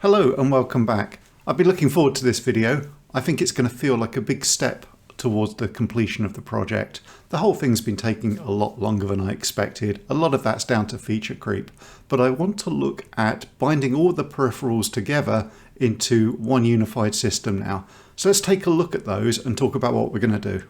Hello and welcome back. I've been looking forward to this video. I think it's going to feel like a big step towards the completion of the project. The whole thing's been taking a lot longer than I expected. A lot of that's down to feature creep, but I want to look at binding all the peripherals together into one unified system now. So let's take a look at those and talk about what we're going to do.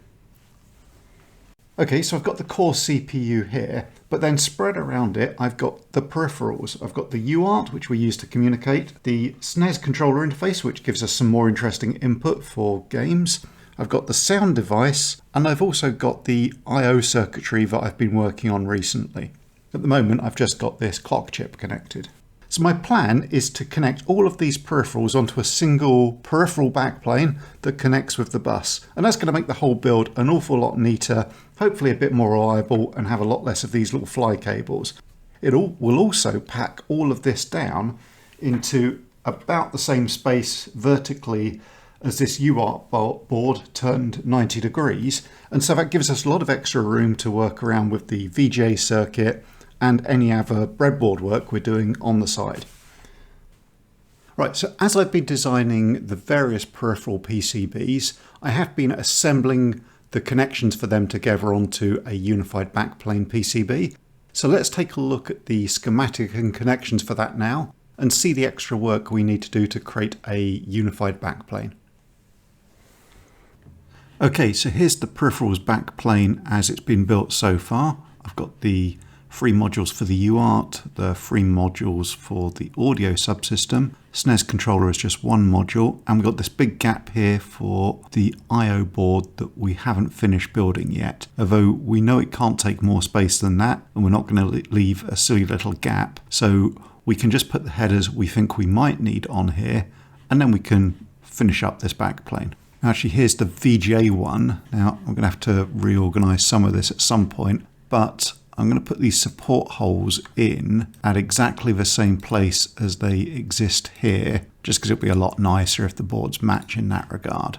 Okay, so I've got the core CPU here, but then spread around it, I've got the peripherals. I've got the UART, which we use to communicate, the SNES controller interface, which gives us some more interesting input for games. I've got the sound device, and I've also got the I/O circuitry that I've been working on recently. At the moment, I've just got this clock chip connected. So my plan is to connect all of these peripherals onto a single peripheral backplane that connects with the bus. And that's going to make the whole build an awful lot neater, hopefully a bit more reliable, and have a lot less of these little fly cables. Will also pack all of this down into about the same space vertically as this UART board turned 90 degrees. And so that gives us a lot of extra room to work around with the VGA circuit and any other breadboard work we're doing on the side. Right, so as I've been designing the various peripheral PCBs, I have been assembling the connections for them together onto a unified backplane PCB. So let's take a look at the schematic and connections for that now and see the extra work we need to do to create a unified backplane. Okay, so here's the peripherals backplane as it's been built so far. I've got the 3 modules for the UART, the 3 modules for the audio subsystem. SNES controller is just 1 module, and we've got this big gap here for the I/O board that we haven't finished building yet. Although we know it can't take more space than that, and we're not going to leave a silly little gap. So we can just put the headers we think we might need on here, and then we can finish up this backplane. Actually, here's the VGA one. Now, I'm going to have to reorganize some of this at some point, but I'm going to put these support holes in at exactly the same place as they exist here, just because it'll be a lot nicer if the boards match in that regard.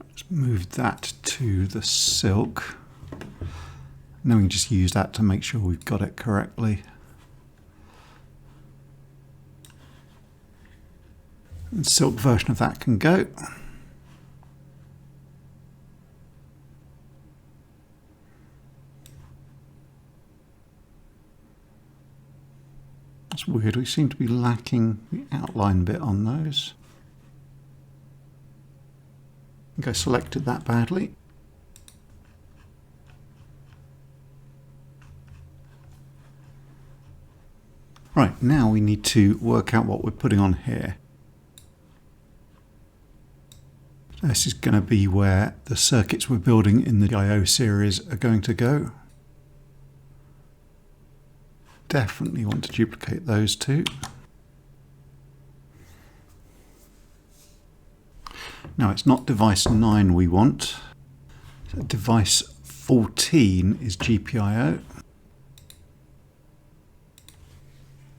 Let's move that to the silk. And then we can just use that to make sure we've got it correctly. And silk version of that can go. That's weird, we seem to be lacking the outline bit on those. I think I selected that badly. Right, now we need to work out what we're putting on here. This is going to be where the circuits we're building in the I/O series are going to go. Definitely want to duplicate those two. Now it's not device 9 we want. So device 14 is GPIO.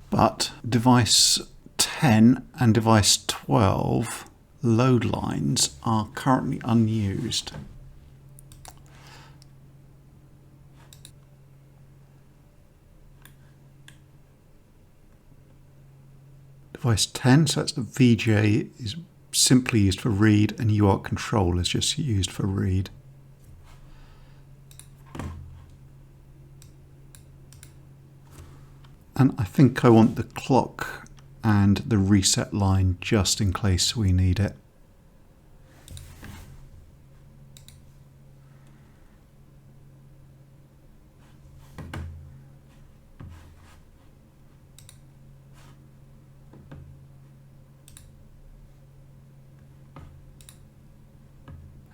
But device 10 and device 12 load lines are currently unused. Device 10, so that's the VGA, is simply used for read, and UART control is just used for read. And I think I want the clock and the reset line just in case we need it.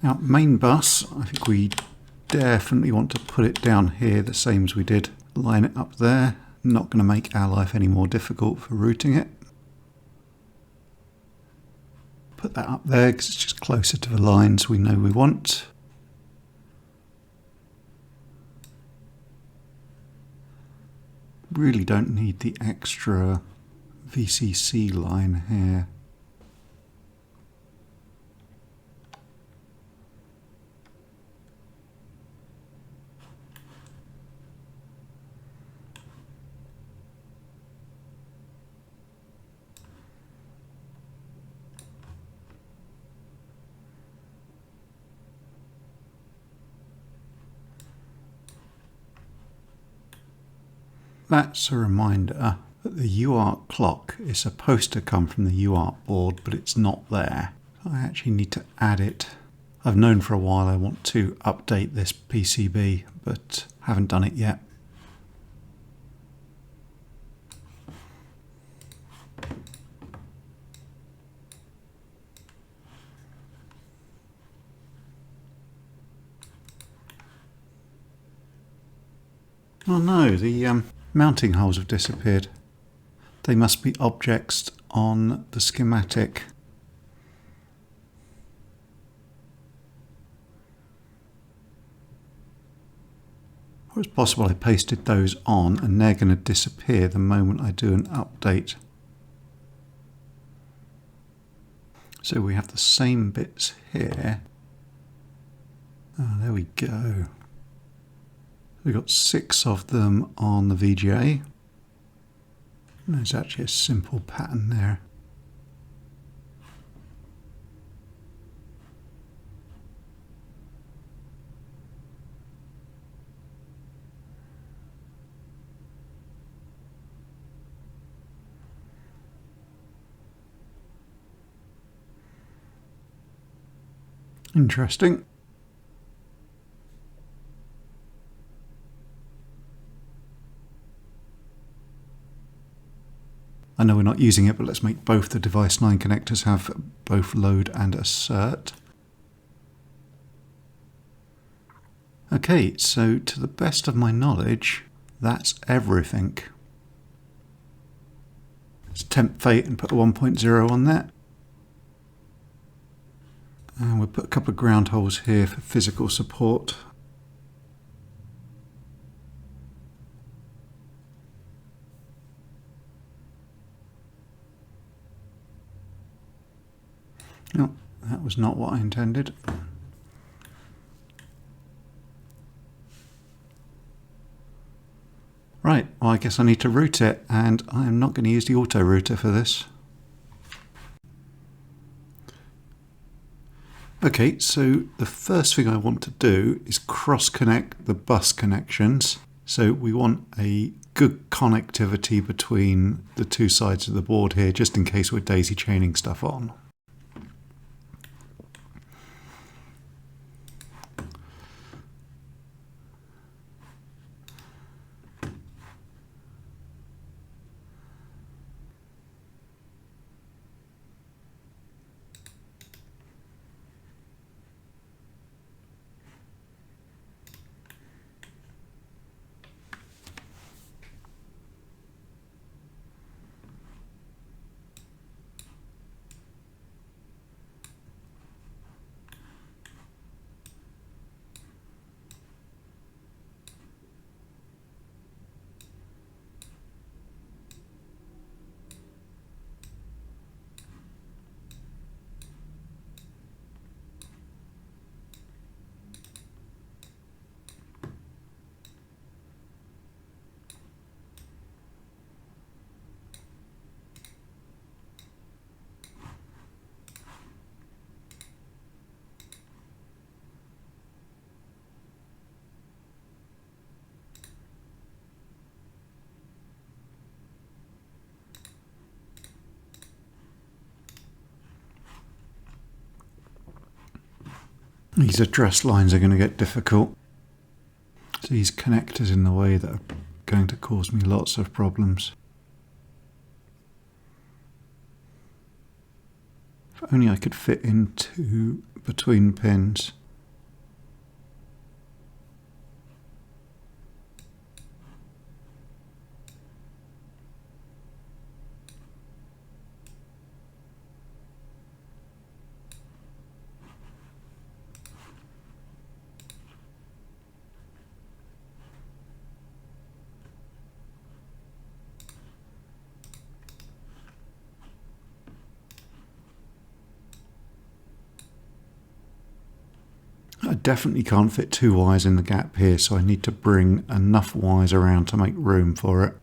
Now, main bus, I think we definitely want to put it down here the same as we did. Line it up there. Not going to make our life any more difficult for routing it. Put that up there because it's just closer to the lines we know we want. Really don't need the extra VCC line here. that's a reminder that the UART clock is supposed to come from the UART board, but it's not there. I actually need to add it. I've known for a while I want to update this PCB, but haven't done it yet. Oh no, the mounting holes have disappeared. They must be objects on the schematic. Or it's possible I pasted those on and they're going to disappear the moment I do an update. So we have the same bits here. Oh, there we go. We've got 6 of them on the VGA. There's actually a simple pattern there. Interesting. I know we're not using it, but let's make both the device line connectors have both load and assert. Okay, so to the best of my knowledge, that's everything. Let's tempt fate and put a 1.0 on that. And we'll put a couple of ground holes here for physical support. No, that was not what I intended. Right, well I guess I need to route it, and I'm not going to use the auto router for this. Okay, so the first thing I want to do is cross-connect the bus connections. So we want a good connectivity between the two sides of the board here, just in case we're daisy chaining stuff on. These address lines are going to get difficult. These connectors in the way that are going to cause me lots of problems. If only I could fit in 2 between pins. I definitely can't fit 2 wires in the gap here, so I need to bring enough wires around to make room for it.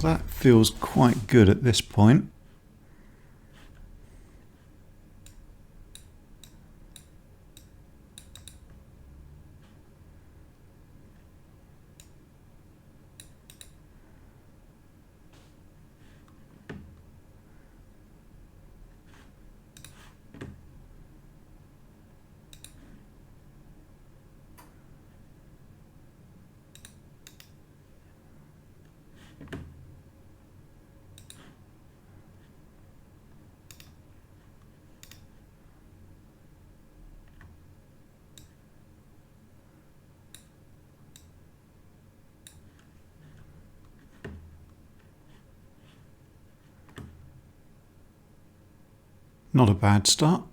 That feels quite good at this point. Not a bad start.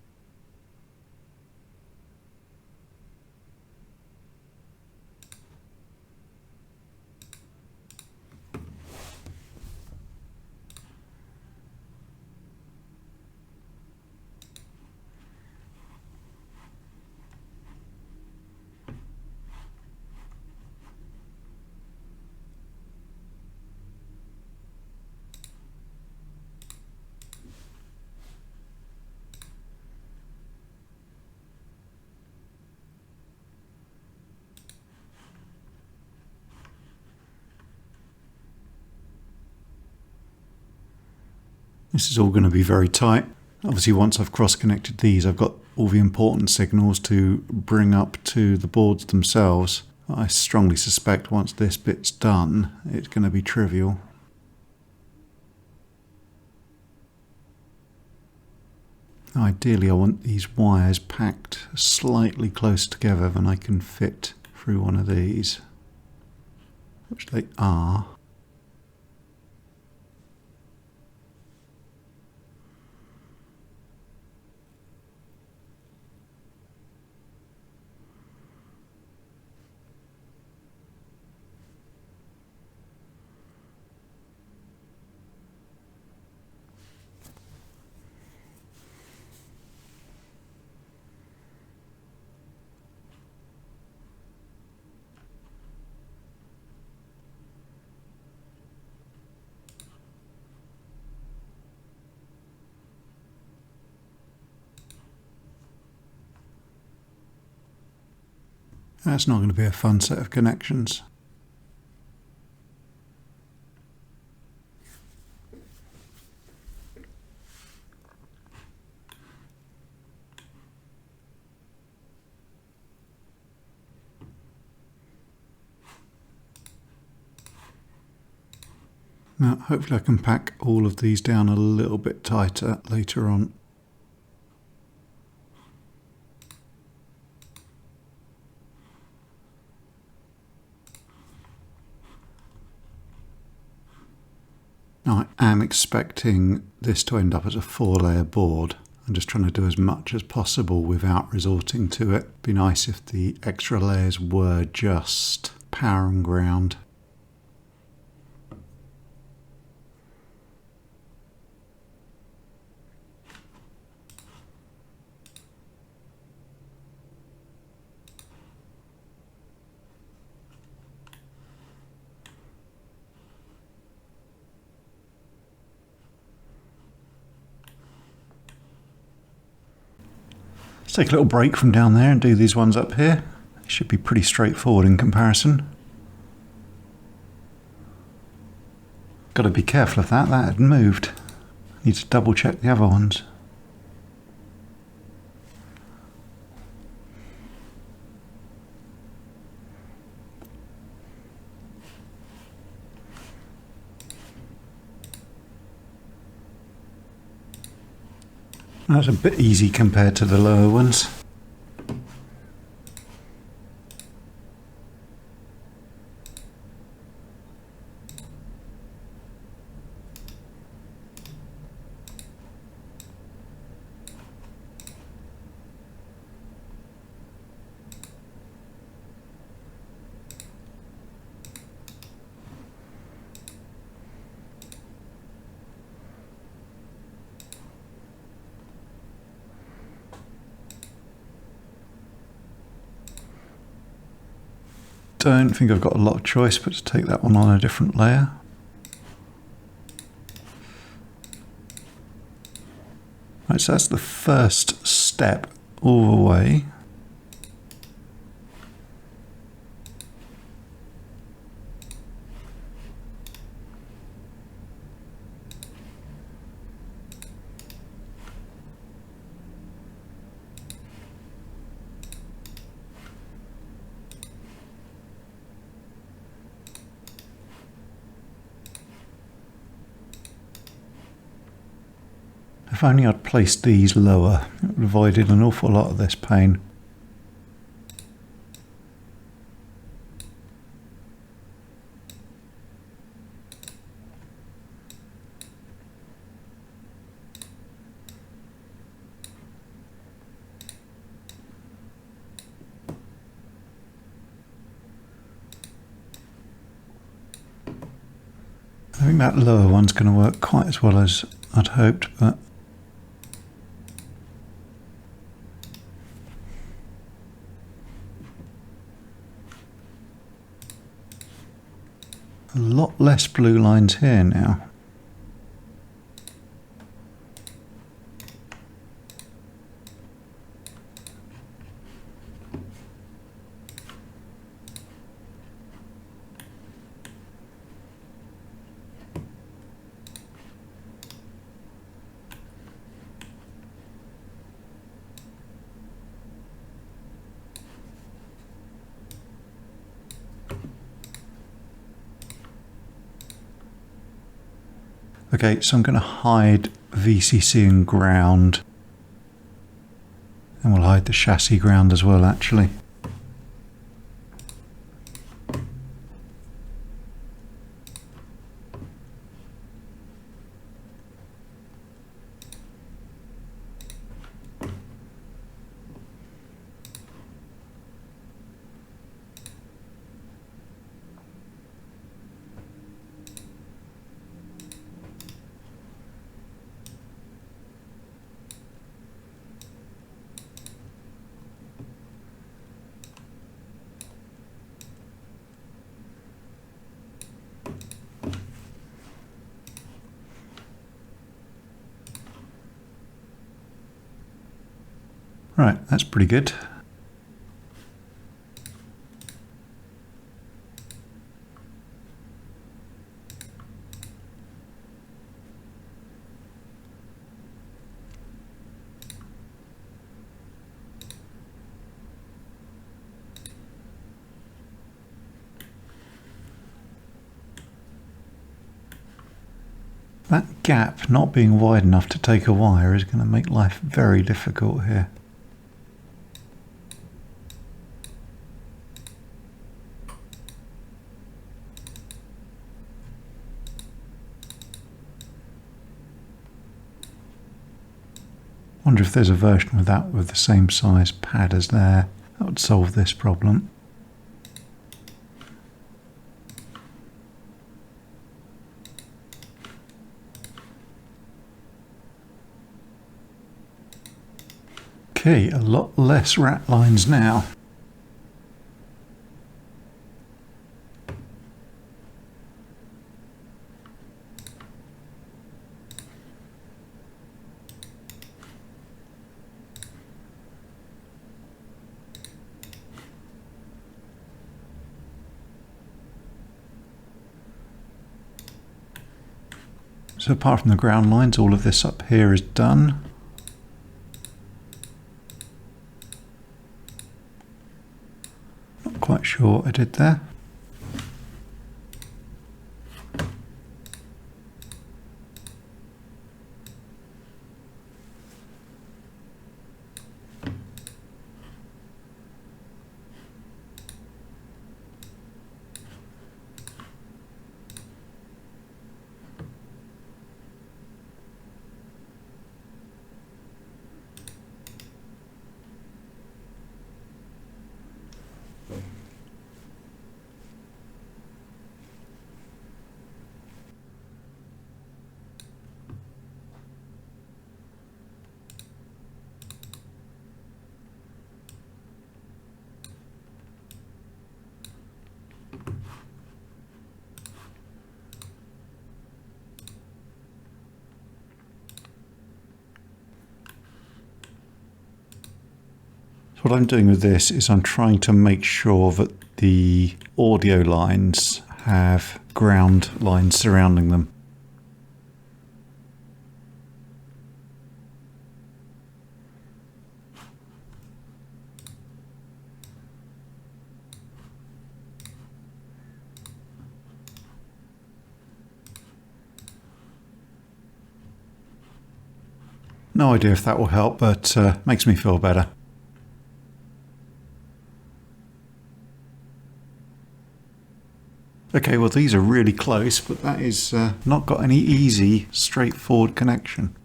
This is all going to be very tight. Obviously, once I've cross-connected these, I've got all the important signals to bring up to the boards themselves. I strongly suspect once this bit's done, it's going to be trivial. Ideally, I want these wires packed slightly closer together than I can fit through one of these, which they are. That's not going to be a fun set of connections. Now, hopefully I can pack all of these down a little bit tighter later on. Now, I am expecting this to end up as a 4-layer board. I'm just trying to do as much as possible without resorting to it. It'd be nice if the extra layers were just power and ground. Let's take a little break from down there and do these ones up here. They should be pretty straightforward in comparison. Got to be careful of that had moved. Need to double check the other ones. That's a bit easy compared to the lower ones. Don't think I've got a lot of choice but to take that one on a different layer. So that's the first step all the way. If only I'd placed these lower, it would have avoided an awful lot of this pain. I think that lower one's going to work quite as well as I'd hoped, but a lot less blue lines here now. Okay, so I'm going to hide VCC and ground, and we'll hide the chassis ground as well, actually. Right, that's pretty good. That gap not being wide enough to take a wire is going to make life very difficult here. Wonder if there's a version of that with the same size pad as there. That would solve this problem. Okay, a lot less rat lines now. So apart from the ground lines, all of this up here is done. Not quite sure what I did there. So what I'm doing with this is I'm trying to make sure that the audio lines have ground lines surrounding them. No idea if that will help, but makes me feel better. Okay, well these are really close, but that is not got any easy, straightforward connection.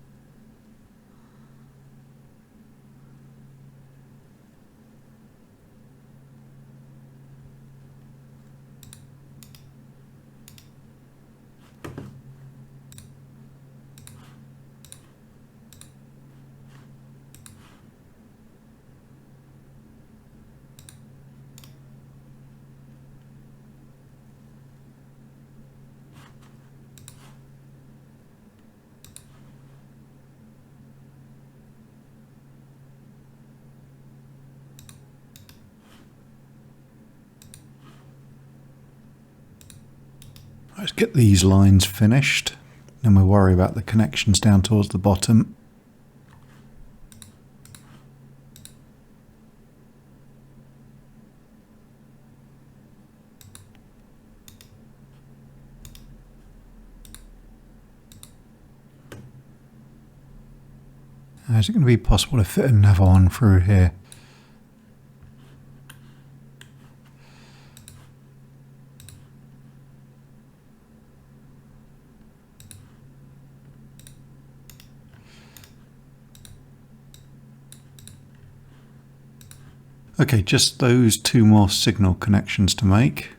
Let's get these lines finished, then we'll worry about the connections down towards the bottom. Is it going to be possible to fit another one through here? Okay, just those two more signal connections to make.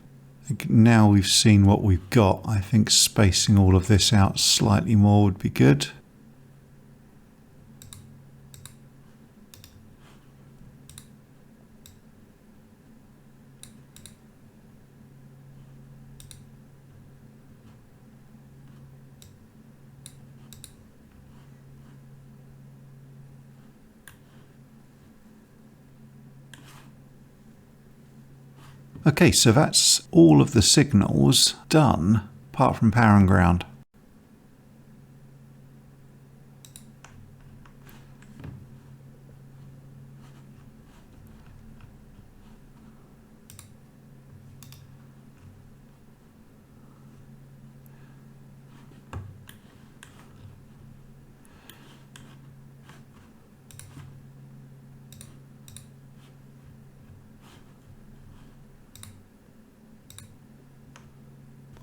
Now we've seen what we've got, I think spacing all of this out slightly more would be good. Okay, so that's all of the signals done, apart from power and ground.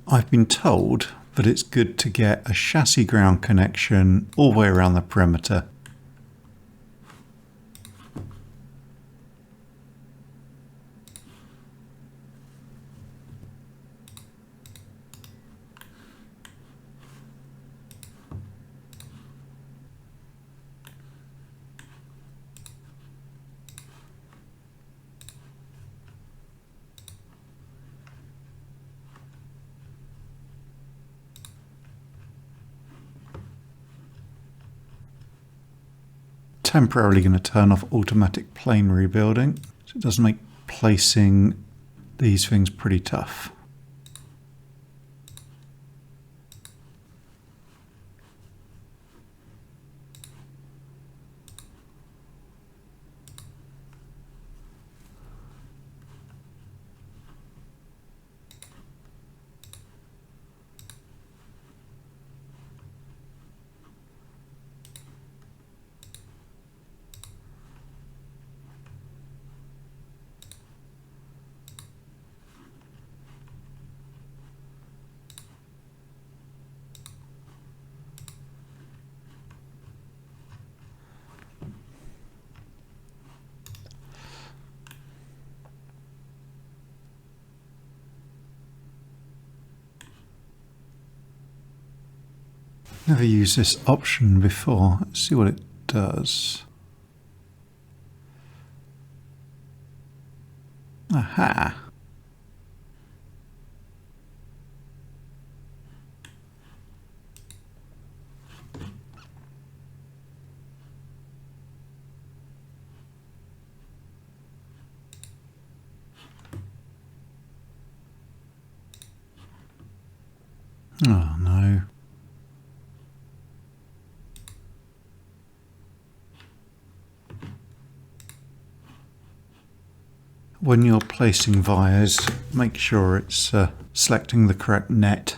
I've been told that it's good to get a chassis ground connection all the way around the perimeter. Temporarily going to turn off automatic plane rebuilding, so it does make placing these things pretty tough. Never used this option before. Let's see what it does. Aha! Oh no. When you're placing vias, make sure it's selecting the correct net.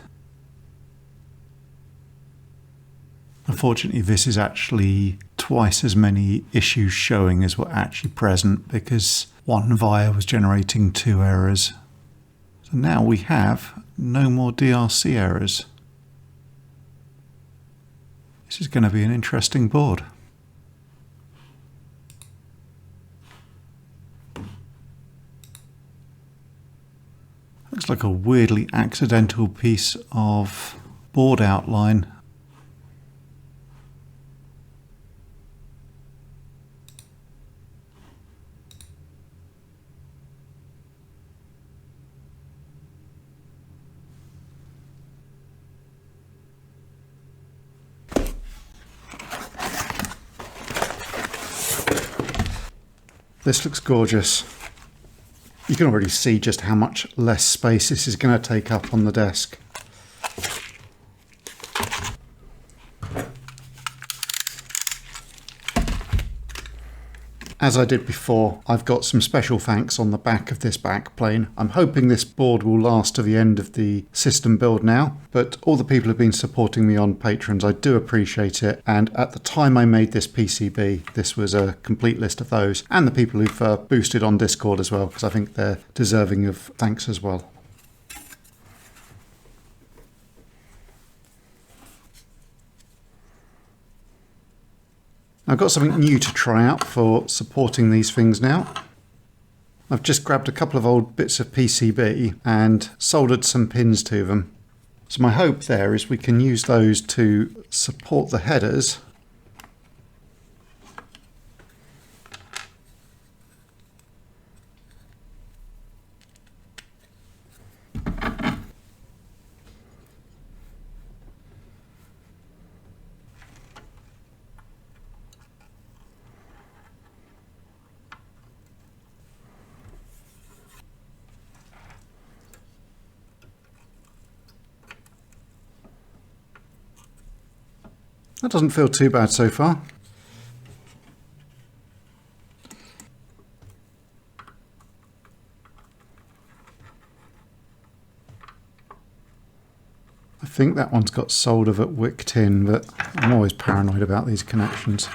Unfortunately, this is actually twice as many issues showing as were actually present because one via was generating 2 errors. So now we have no more DRC errors. This is going to be an interesting board. Looks like a weirdly accidental piece of board outline. This looks gorgeous. You can already see just how much less space this is going to take up on the desk. As I did before, I've got some special thanks on the back of this backplane. I'm hoping this board will last to the end of the system build now, but all the people who've been supporting me on Patrons, I do appreciate it. And at the time I made this PCB, this was a complete list of those, and the people who've boosted on Discord as well, because I think they're deserving of thanks as well. I've got something new to try out for supporting these things now. I've just grabbed a couple of old bits of PCB and soldered some pins to them. So my hope there is we can use those to support the headers . That doesn't feel too bad so far. I think that one's got solder at wicked in, but I'm always paranoid about these connections.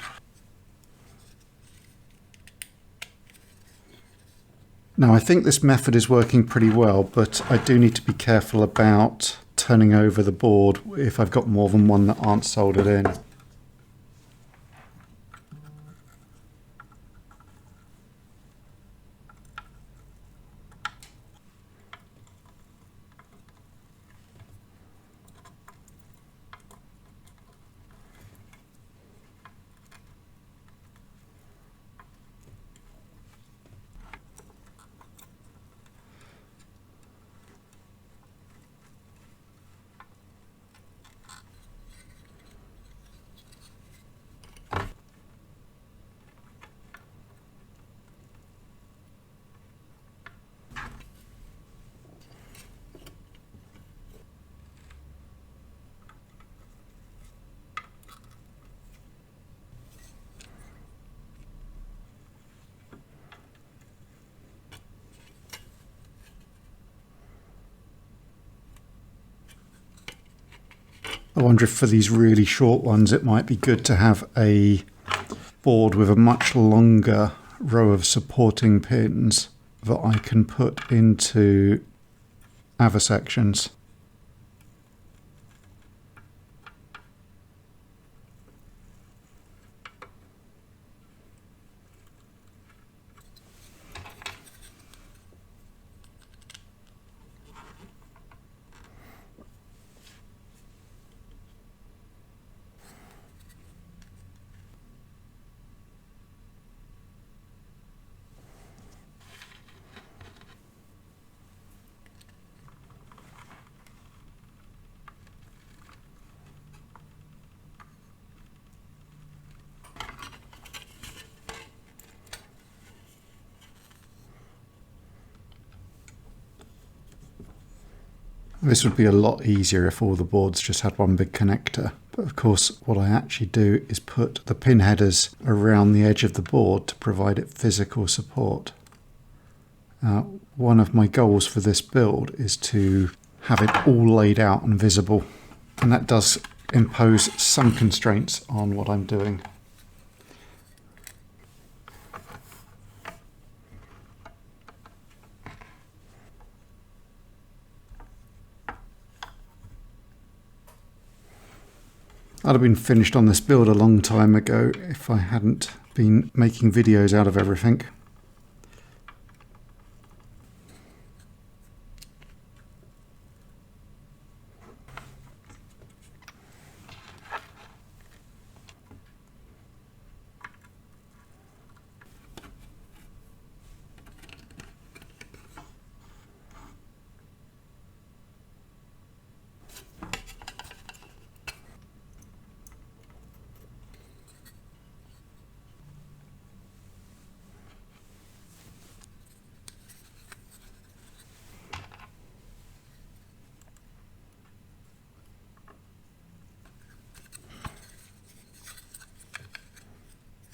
Now I think this method is working pretty well, but I do need to be careful about turning over the board if I've got more than one that aren't soldered in. I wonder if for these really short ones it might be good to have a board with a much longer row of supporting pins that I can put into other sections. This would be a lot easier if all the boards just had one big connector. But of course, what I actually do is put the pin headers around the edge of the board to provide it physical support. One of my goals for this build is to have it all laid out and visible. And that does impose some constraints on what I'm doing. I'd have been finished on this build a long time ago if I hadn't been making videos out of everything.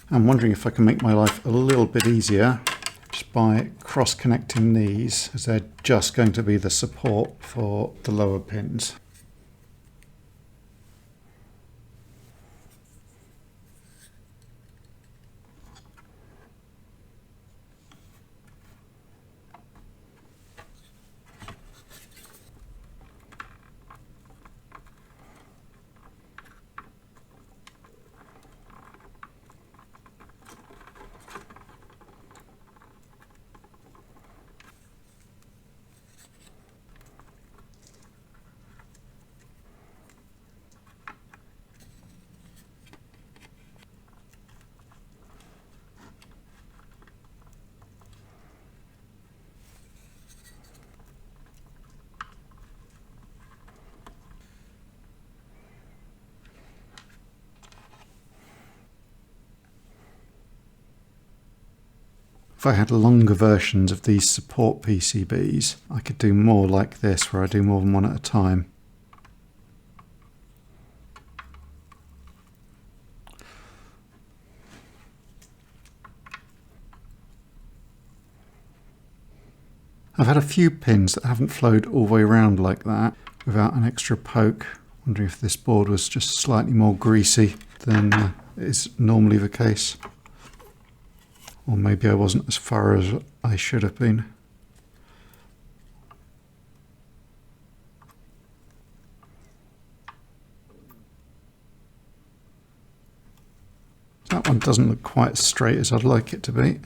I'm wondering if I can make my life a little bit easier just by cross-connecting these, as they're just going to be the support for the lower pins. If I had longer versions of these support PCBs, I could do more like this, where I do more than one at a time. I've had a few pins that haven't flowed all the way around like that without an extra poke. Wondering if this board was just slightly more greasy than is normally the case. Or maybe I wasn't as far as I should have been. That one doesn't look quite as straight as I'd like it to be.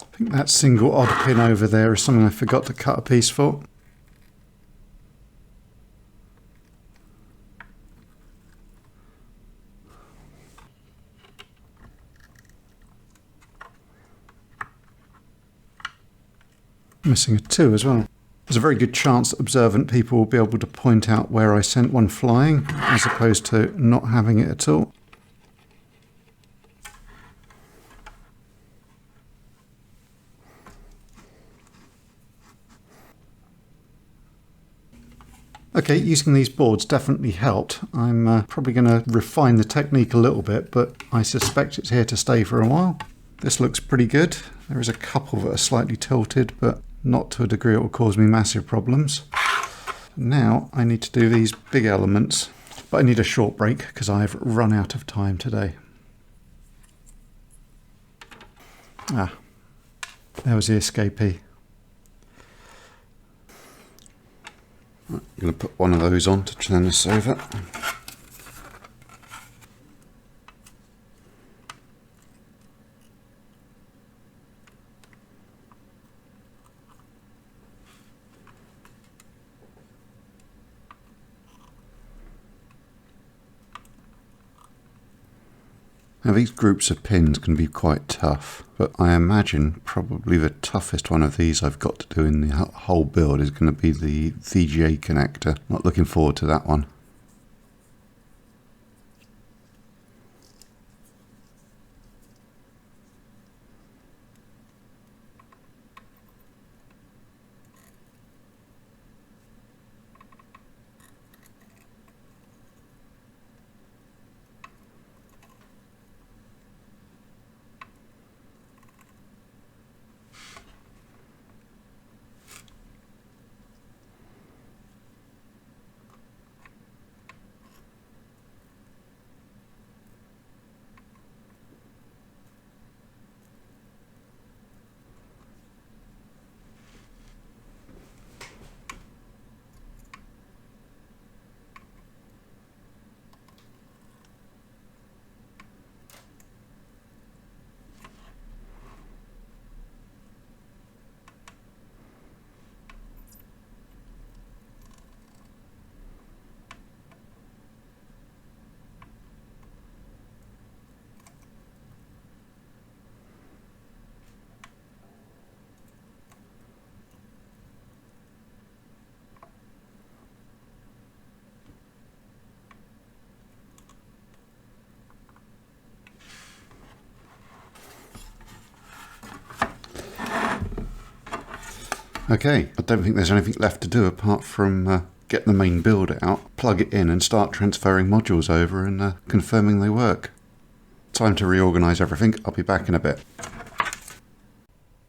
I think that single odd pin over there is something I forgot to cut a piece for. Missing a 2 as well. There's a very good chance that observant people will be able to point out where I sent one flying, as opposed to not having it at all. Okay, using these boards definitely helped. I'm probably going to refine the technique a little bit, but I suspect it's here to stay for a while. This looks pretty good. There is a couple that are slightly tilted, but not to a degree it will cause me massive problems. Now I need to do these big elements, but I need a short break because I've run out of time today. Ah, there was the escapee. I'm going to put one of those on to turn this over. Now these groups of pins can be quite tough, but I imagine probably the toughest one of these I've got to do in the whole build is going to be the VGA connector. Not looking forward to that one. Okay, I don't think there's anything left to do apart from get the main build out, plug it in and start transferring modules over and confirming they work. Time to reorganize everything. I'll be back in a bit.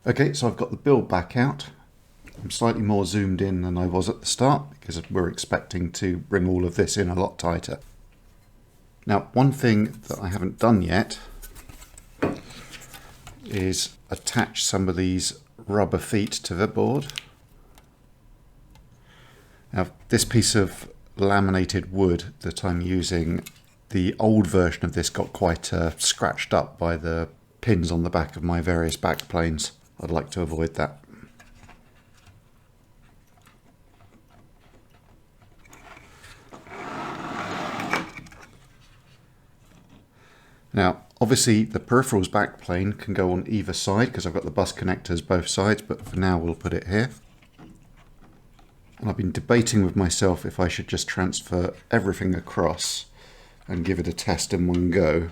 Okay, so I've got the build back out. I'm slightly more zoomed in than I was at the start because we're expecting to bring all of this in a lot tighter. Now, one thing that I haven't done yet is attach some of these rubber feet to the board. Now, this piece of laminated wood that I'm using, the old version of this got quite scratched up by the pins on the back of my various backplanes. I'd like to avoid that. Now, obviously the peripherals backplane can go on either side because I've got the bus connectors both sides, but for now we'll put it here. And I've been debating with myself if I should just transfer everything across and give it a test in one go.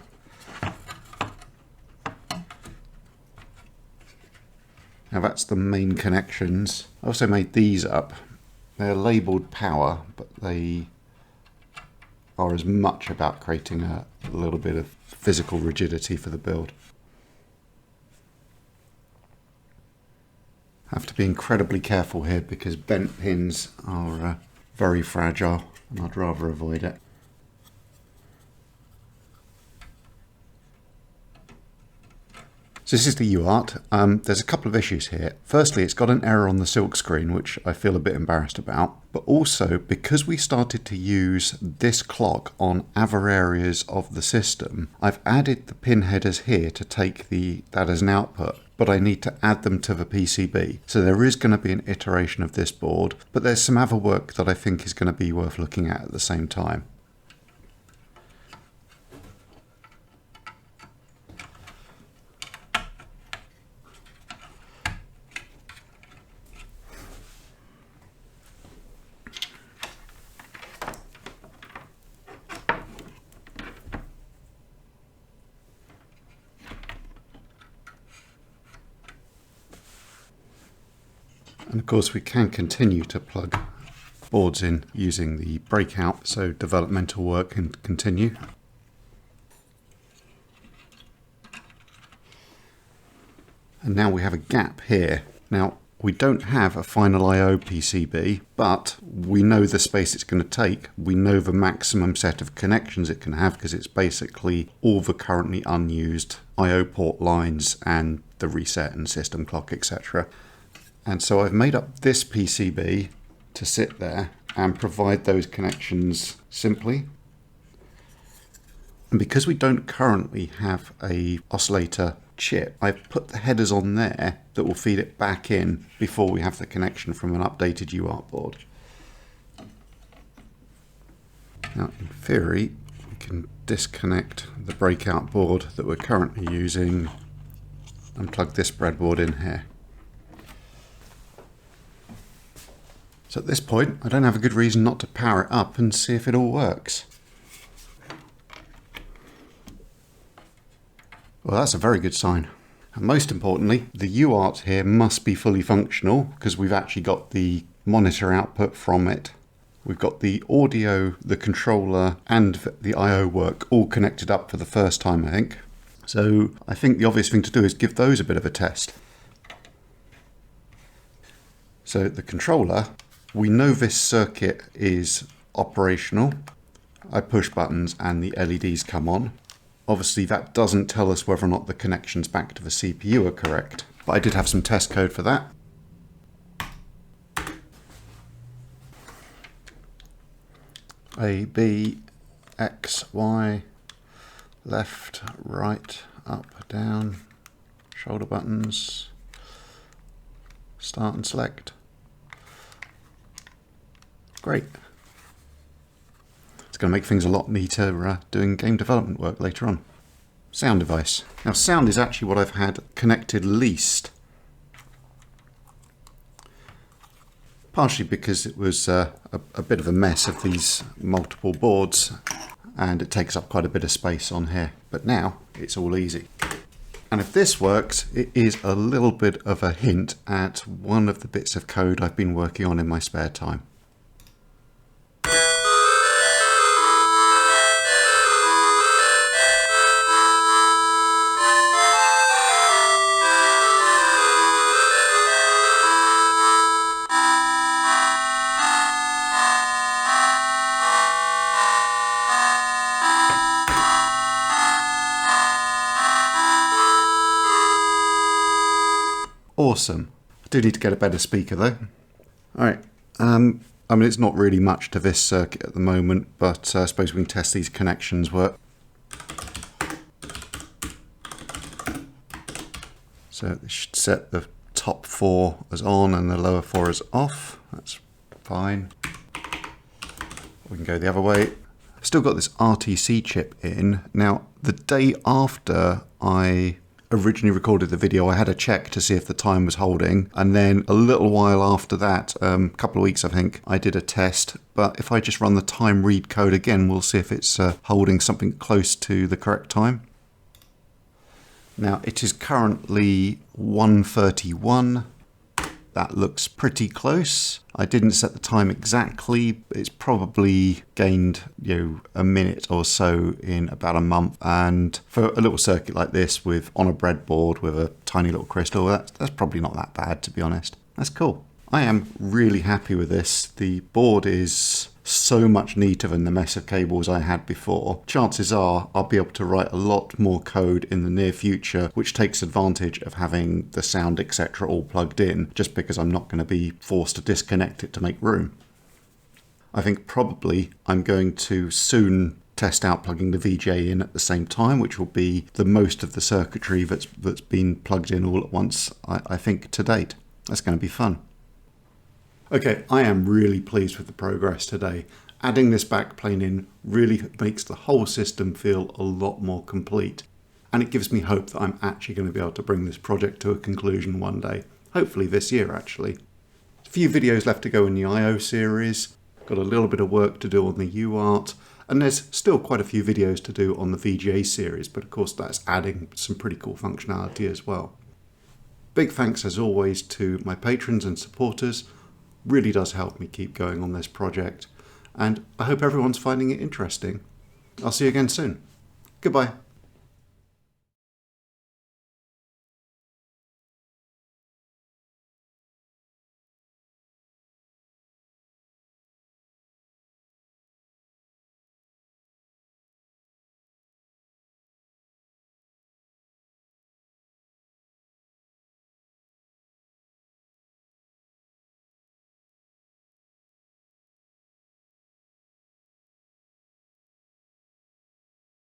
Now that's the main connections. I also made these up. They're labelled power, but they are as much about creating a little bit of physical rigidity for the build. I have to be incredibly careful here because bent pins are very fragile and I'd rather avoid it. So this is the UART. There's a couple of issues here. Firstly, it's got an error on the silk screen, which I feel a bit embarrassed about. But also, because we started to use this clock on other areas of the system, I've added the pin headers here to take that as an output. But I need to add them to the PCB. So there is going to be an iteration of this board, but there's some other work that I think is going to be worth looking at the same time. And of course we can continue to plug boards in using the breakout, so developmental work can continue. And now we have a gap here. Now we don't have a final I/O PCB, but we know the space it's going to take. We know the maximum set of connections it can have because it's basically all the currently unused I/O port lines and the reset and system clock, etc. And so I've made up this PCB to sit there and provide those connections simply. And because we don't currently have a oscillator chip, I've put the headers on there that will feed it back in before we have the connection from an updated UART board. Now in theory we can disconnect the breakout board that we're currently using and plug this breadboard in here. So at this point, I don't have a good reason not to power it up and see if it all works. Well, that's a very good sign. And most importantly, the UART here must be fully functional because we've actually got the monitor output from it. We've got the audio, the controller, and the I/O work all connected up for the first time, I think. So I think the obvious thing to do is give those a bit of a test. So the controller, we know this circuit is operational. I push buttons and the LEDs come on. Obviously that doesn't tell us whether or not the connections back to the CPU are correct, but I did have some test code for that. A, B, X, Y, left, right, up, down, shoulder buttons, start and select. Great. It's going to make things a lot neater doing game development work later on. Sound device. Now sound is actually what I've had connected least. Partially because it was a bit of a mess of these multiple boards and it takes up quite a bit of space on here. But now it's all easy. And if this works, it is a little bit of a hint at one of the bits of code I've been working on in my spare time. Awesome. I do need to get a better speaker though. Alright, I mean it's not really much to this circuit at the moment, but I suppose we can test these connections work. So this should set the top 4 as on and the lower 4 as off. That's fine. We can go the other way. I've still got this RTC chip in. Now, the day after I originally recorded the video, I had a check to see if the time was holding, and then a little while after that, a couple of weeks I think, I did a test. But if I just run the time read code again, we'll see if it's holding something close to the correct time. Now it is currently 1:31. That looks pretty close. I didn't set the time exactly. It's probably gained, a minute or so in about a month. And for a little circuit like this on a breadboard with a tiny little crystal, that's probably not that bad, to be honest. That's cool. I am really happy with this. The board is so much neater than the mess of cables I had before. Chances are I'll be able to write a lot more code in the near future, which takes advantage of having the sound, etc. all plugged in, just because I'm not going to be forced to disconnect it to make room. I think probably I'm going to soon test out plugging the VGA in at the same time, which will be the most of the circuitry that's been plugged in all at once, I think, to date. That's going to be fun. Okay, I am really pleased with the progress today. Adding this backplane in really makes the whole system feel a lot more complete. And it gives me hope that I'm actually going to be able to bring this project to a conclusion one day. Hopefully this year, actually. A few videos left to go in the I/O series. Got a little bit of work to do on the UART. And there's still quite a few videos to do on the VGA series, but of course that's adding some pretty cool functionality as well. Big thanks as always to my patrons and supporters. Really does help me keep going on this project, and I hope everyone's finding it interesting. I'll see you again soon. Goodbye.